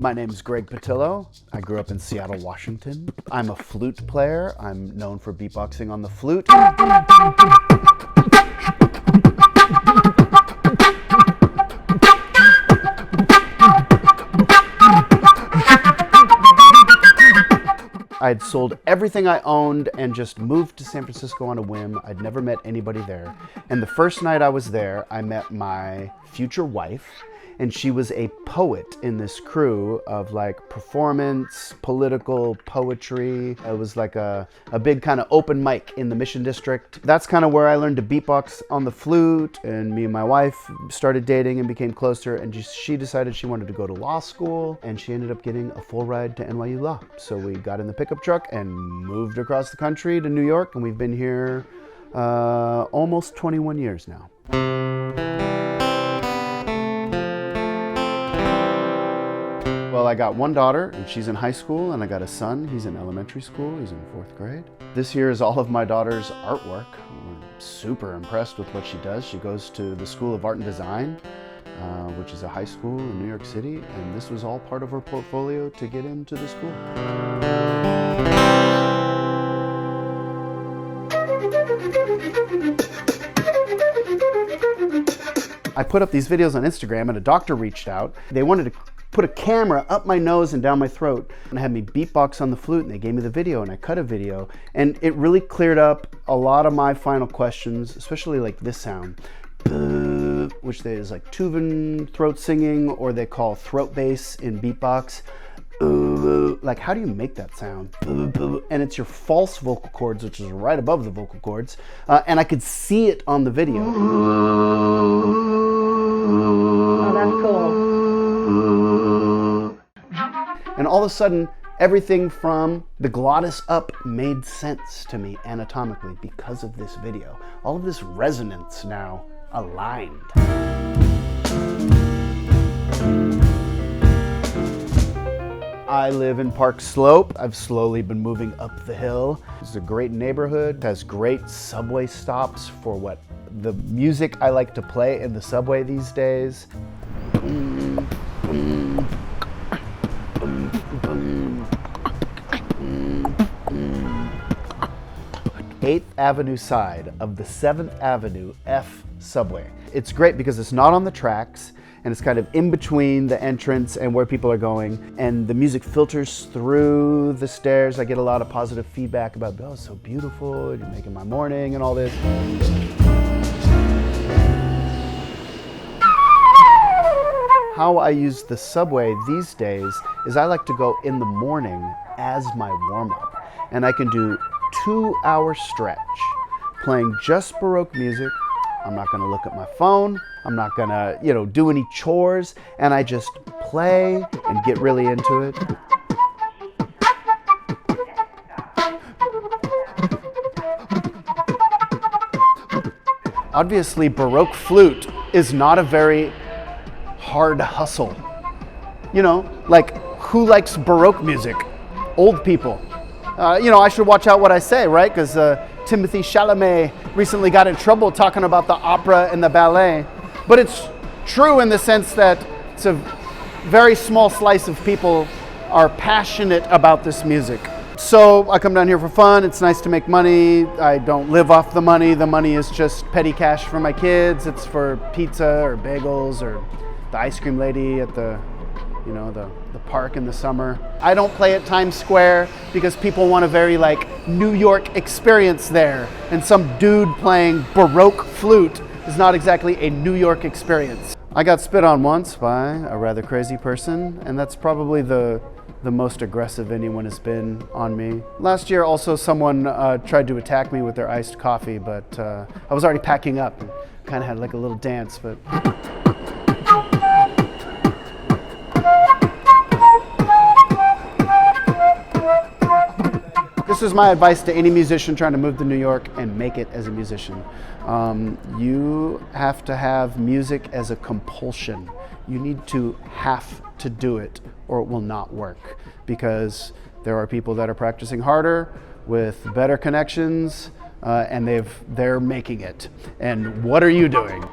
My name is Greg Patillo. I grew up in Seattle, Washington. I'm a flute player. I'm known for beatboxing on the flute. I'd sold everything I owned and just moved to San Francisco on a whim. I'd never met anybody there. And the first night I was there, I met my future wife, and she was a poet in this crew of like performance, political poetry. It was like a big kind of open mic in the Mission District. That's kind of where I learned to beatbox on the flute, and me and my wife started dating and became closer, and she decided she wanted to go to law school, and she ended up getting a full ride to NYU Law. So we got in the pickup truck and moved across the country to New York, and we've been here almost 21 years now. Well, I got one daughter, and she's in high school, and I got a son. He's in elementary school. He's in 4th grade. This here is all of my daughter's artwork. We're super impressed with what she does. She goes to the School of Art and Design, which is a high school in New York City, and this was all part of her portfolio to get into the school. I put up these videos on Instagram, and a doctor reached out. They wanted to put a camera up my nose and down my throat and had me beatbox on the flute, and they gave me the video, and I cut a video, and it really cleared up a lot of my final questions, especially like this sound, which is like Tuvan throat singing, or they call throat bass in beatbox. Like, how do you make that sound? And it's your false vocal cords, which is right above the vocal cords, and I could see it on the video. Oh, that's cool. And all of a sudden, everything from the glottis up made sense to me anatomically because of this video. All of this resonance now aligned. I live in Park Slope. I've slowly been moving up the hill. It's a great neighborhood. It has great subway stops for what the music I like to play in the subway these days. 8th Avenue side of the 7th Avenue F subway. It's great because it's not on the tracks, and it's kind of in between the entrance and where people are going, and the music filters through the stairs. I get a lot of positive feedback about, oh, it's so beautiful, you're making my morning and all this. How I use the subway these days is I like to go in the morning as my warm-up, and I can do 2-hour stretch playing just Baroque music. I'm not gonna look at my phone. I'm not gonna, do any chores, and I just play and get really into it. Obviously, Baroque flute is not a very hard hustle. Like, who likes Baroque music? Old people. I should watch out what I say, right? Because Timothy Chalamet recently got in trouble talking about the opera and the ballet. But it's true in the sense that it's a very small slice of people are passionate about this music. So I come down here for fun. It's nice to make money. I don't live off the money. The money is just petty cash for my kids. It's for pizza or bagels or the ice cream lady at the park in the summer. I don't play at Times Square because people want a very New York experience there, and some dude playing Baroque flute is not exactly a New York experience. I got spit on once by a rather crazy person, and that's probably the most aggressive anyone has been on me. Last year also someone tried to attack me with their iced coffee, but I was already packing up and kind of had a little dance, but this is my advice to any musician trying to move to New York and make it as a musician. You have to have music as a compulsion. You need to have to do it or it will not work, because there are people that are practicing harder with better connections and they're making it. And what are you doing?